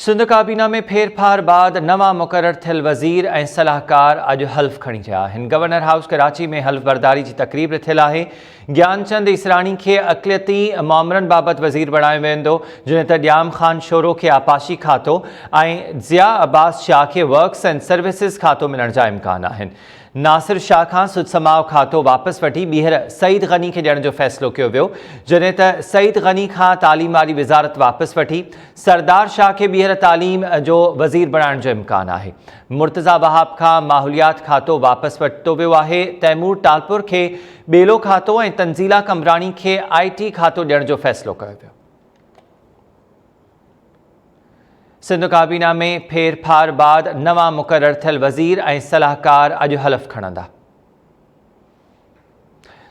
सिंध काबीना में फेरफार बाद नवा मुक़रर थियल वज़ीर ऐं सलाहकार अॼु हल्फ़ खणी थिया आहिनि। गवर्नर हाउस कराची में हल्फ़ बरदारी जी तक़रीब थियल आहे। ज्ञानचंद इसरानी खे अक़लियती मामरनि बाबति वज़ीर बणायो वेंदो, जीअं त ॼाम ख़ान शोरो खे आपाशी खातो ऐं ज़िया अब्बास शाह खे वर्क्स एंड सर्विसिस खातो मिलण जा इम्कान आहिनि। नासिर शाह खां सुदसमाव खातो वापसि वठी ॿीहर सईद गनी खे ॾियण जो फ़ैसिलो कयो वियो, जॾहिं त सईद गनी खां तालीम वारी वज़ारत वापसि वठी सरदार शाह खे ॿीहर तालीम जो वज़ीर बणाइण जो इम्कान आहे। मुर्तज़ा वहाब खां माहौलियात खातो वापसि वरितो वियो आहे। तैमूर टालपुर खे ॿेलो खातो ऐं तंज़ीला कमरानी खे IT खातो ॾियण जो फ़ैसिलो कयो वियो। सिंध काबीना में फेरफार बाद नवा मुक़रर थियल वज़ीर ऐं सलाहकार अॼु हल्फ़ खणंदा।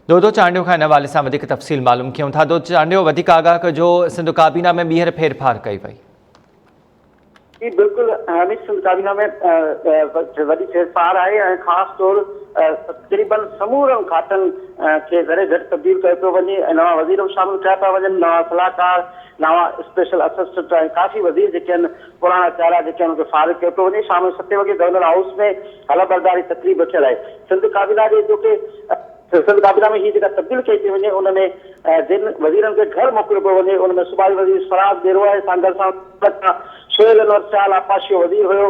दोदो चांडियो खां इन हवाले सां वधीक तफ़सील मालूम कयूं था। दोदो चांडियो, वधीक आगाह कजो, सिंध काबीना में ॿीहर फेरफार कई वई। जी बिल्कुल, हमीद सिंध काबीना में वॾी फेरफार आहे ऐं ख़ासि तौर तक़रीबन समूरनि खातनि खे घरे घटि तब्दील कयो पियो वञे ऐं नवां वज़ीर बि शामिल कया पिया वञनि, नवां सलाहकार, नवां स्पेशल असिस्टेंट ऐं काफ़ी वज़ीर जेके आहिनि पुराणा चेहरा जेके आहिनि उनखे फारिग कयो पियो वञे। शाम जो 7 वॻे गवर्नर हाउस में हल्फ़ बरदारी तक़रीब रखियल आहे। सिंध काबीना जे सिंध काबीना में हीअ जेका तब्दील कई थी वञे उनमें जिन वज़ीरनि खे घर मोकिलियो पियो वञे उनमें सूबाई वज़ीर फराज देरो आहे, सांगल सां सोहेल अनवर सियाल आपाशी वज़ीर हुयो,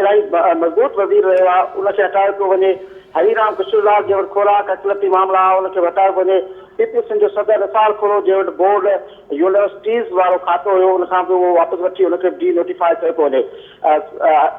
इलाही मज़बूत वज़ीर रहियो आहे, उनखे हटायो पियो वञे। हरीराम किशोरलाल जे वटि खोराक अक़लियती मामला उनखे हटायो पियो वञे। PP सिंह जो सदर रसाल खोरो जे वटि बोर्ड यूनिवर्सिटीज़ वारो खातो हुयो, उनखां बि उहो वापसि वठी उनखे डी नोटिफाई कयो पियो वञे।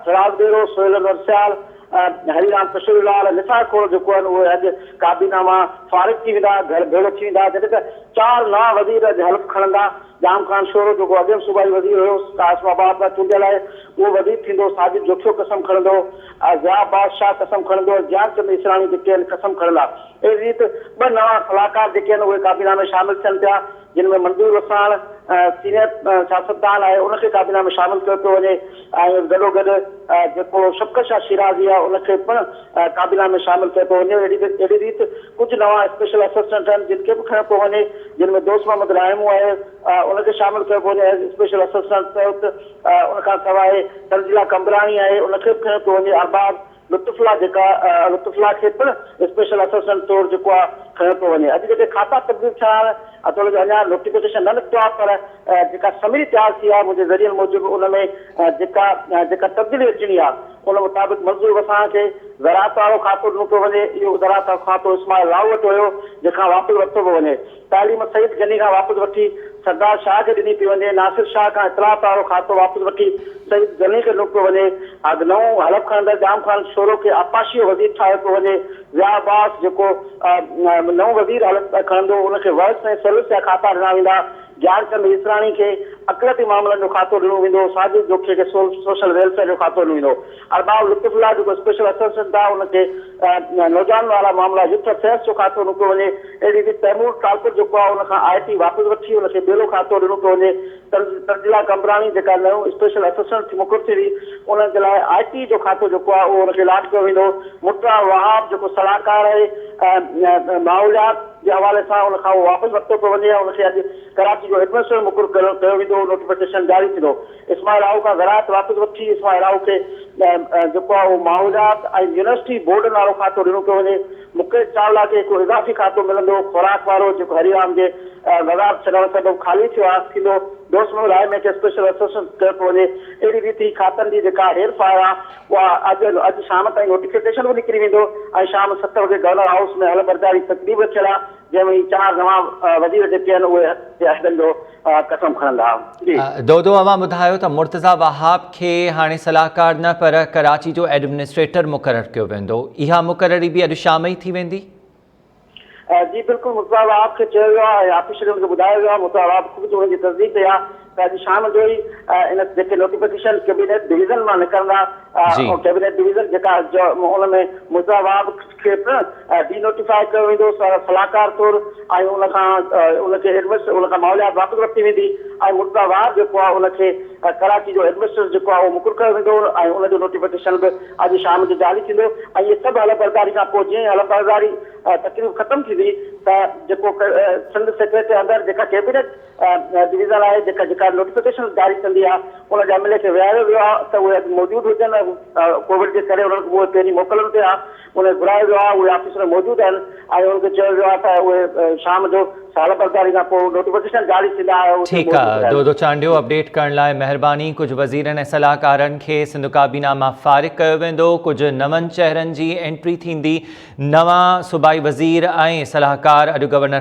फराज देरो, सोहेल अनवर सियाल, हरीराम किशोरलाल, निसार खोरो जेको आहिनि उहे अॼु काबीना मां फारिग थी वेंदा, घर भेड़ो थी वेंदा, जॾहिं त 4 नवां वज़ीर अॼु हल्फ़ खणंदा। जाम ख़ान शोरो जेको अॻिम सूबाई वज़ीर हुयो, कासमाबाद में चूंडियल आहे, उहो वज़ीर थींदो। साजिद जोखियो कसम खणंदो, ज़िया अब्बास शाह कसम खणंदो, ज्ञानचंद इसरानी जेके आहिनि कसम खणंदा। अहिड़ी रीति 2 नवां सलाहकार जेके आहिनि उहे काबीना में शामिल थियनि पिया, जिन में मंजूर वसाण सीनियर सियासतदान आहे उनखे काबीना में शामिल कयो पियो वञे ऐं गॾोगॾु जेको शफ़क़त शाह शिराज़ी आहे उनखे पिणु काबीना में शामिल कयो पियो वञे। अहिड़ी रीति कुझु नवां स्पेशल असिस्टेंट आहिनि जिनखे बि खणियो पियो वञे, जिन में दोस्त मोहम्मद रायमू आहे उनखे शामिल कयो पियो वञे एज़ स्पेशल असिस्टेंट। उनखां सवाइ तंज़ीला कमरानी आहे उनखे बि खणियो पियो वञे। अरबाब लुत्फ़ुल्लाह लुत्फ़ुल्लाह खे पिणु स्पेशल असिस्टेंट तौरु जेको आहे खणियो पियो वञे। अॼु जेके खाता तब्दील थिया आहिनि अथोड़ो जो अञा नोटिफिकेशन न निकितो आहे, पर जेका समरी तयारु थी आहे मुंहिंजे ज़रिए मूजिबि उनमें जेका तब्दीली अचणी आहे उन मुताबिक़ मंज़ूर वसाण खे ज़राअत वारो खातो ॾिनो पियो वञे। इहो ज़राअत वारो खातो इस्माइल राव वटि हुयो, जंहिंखां वापसि वरितो पियो वञे। तालीम सईद गनी खां वापसि वठी सरदार शाह खे ॾिनी पई वञे। नासिर शाह खां इतलात वारो खातो वापसि वठी सईद गनी खे ॾिनो पियो वञे। अॻु नओं हल्फ़ खणंदड़ जाम ख़ान शोरो खे आपाशी वज़ीर ठाहियो पियो वञे। ज़िया अब्बास जेको नओं वज़ीर हल्फ़ खणंदो उनखे वर्क्स ऐं सर्विस जा खाता ॾिना वेंदा। ज्ञानचंद इसरानी खे अक़लियती मामलनि जो खातो ॾिनो वेंदो। साजिद जोखियो खे सोशल वेलफेयर जो खातो ॾिनो वेंदो। अरबाब लुत्फ़ुल्लाह जेको स्पेशल असिस्टेंट आहे उनखे नौजवान वारा मामला यूथ अफेयर्स जो खातो ॾिनो पियो वञे। अहिड़ी रीति तैमूर टालपुर जेको आहे उनखां IT वापसि वठी उनखे ॿियो खातो ॾिनो पियो वञे। तंज़ीला कमरानी जेका नओं स्पेशल असिस्टेंट मुक़ररु थी हुई उन जे लाइ IT जो खातो जेको आहे उहो उनखे लाट कयो वेंदो। मुर्तज़ा वहाब जेको सलाहकार आहे माहौलियात जे हवाले सां उनखां उहो वापसि वरितो पियो वञे। उनखे अॼु कराची जो एडमिनिस्ट्रेटर मुक़ररु कयो वेंदो, नोटिफिकेशन जारी थींदो। इस्माइल राव खां ज़राअत वापसि वठी इस्माइल राव खे जेको आहे उहो माहौलियात ऐं यूनिवर्सिटी बोर्डनि वारो खातो ॾिनो पियो वञे। मुकेश चावला खे हिकिड़ो इज़ाफ़ी खातो मिलंदो खुराक वारो जेको हरीराम जे वज़ारत छॾण सबबु ख़ाली थियो आहे थींदो। दोस्त मोहम्मद रायमू खे स्पेशल असिस्टेंट कयो पियो वञे। अहिड़ी रीति खातनि जी जेका हेरफार आहे उहा अॼु शाम ताईं नोटिफिकेशन बि निकिरी वेंदो ऐं शाम 7 वॻे गवर्नर हाउस में हल्फ़ बरदारी तक़रीब थियल आहे, जंहिंमें 4 नवां वज़ीर जेके आहिनि उहे अहदनि जो कसम खणंदा। दोदो, अवां ॿुधायो त मुर्तज़ा वहाब खे हाणे सलाहकार न पर कराची जो एडमिनिस्ट्रेटर मुक़ररु कयो वेंदो, इहा मुक़ररी बि अॼु शाम ई थी वेंदी? जी बिल्कुलु, मुर्तज़ा वहाब खे चयो वियो आहे, ऑफिशियल खे ॿुधायो वियो आहे, मुर्तज़ा वहाब ख़ुदि हुनजी तस्दीक कई आहे त अॼु शाम जो ई इन जेके नोटिफिकेशन कैबिनेट डिवीज़न मां निकिरंदा, कैबिनेट डिवीज़न जेका उन में मुर्तज़ा वहाब खे डी नोटिफाई कयो वेंदो सलाहकार तौरु ऐं उनखे उनखां माहौलियात वापसि वरिती वेंदी ऐं मुर्तज़ा वहाब जेको आहे उनखे कराची जो एडमिनिस्ट्रेटर जेको आहे उहो मुक़ररु कयो वेंदो ऐं उनजो नोटिफिकेशन बि अॼु शाम जो जारी थींदो। ऐं इहे सभु हल्फ़ बरदारी खां पोइ जीअं हल्फ़ बरदारी तकरीब ख़त्म थींदी त जेको सिंध सेक्रेटरी अंदरि जेका कैबिनेट डिवीज़न आहे जेका नोटिफिकेशन जारी कंदी आहे उन जे अमले खे विहारियो वियो आहे त उहे मौजूदु हुजनि। कोविड जे करे उन्हनि खे उहे पहिरीं मोकलनि ते आहे उन घुरायो वियो आहे, उहे ऑफिसर मौजूदु आहिनि ऐं उनखे चयो वियो आहे त उहे शाम जो साल बरदारी खां पोइ नोटिफिकेशन जारी थींदा आहे। ठीक है, दो चांडियो अपडेट करण लाइ महिरबानी। कुछ वज़ीरनि ऐं सलाहकारनि खे सिंध काबीना मां फ़ारिग कयो वेंदो, कुछ नवनि चेहरनि जी एंट्री थींदी। नवां सूबाई वज़ीर ऐं सलाहकार अॼु गवर्नर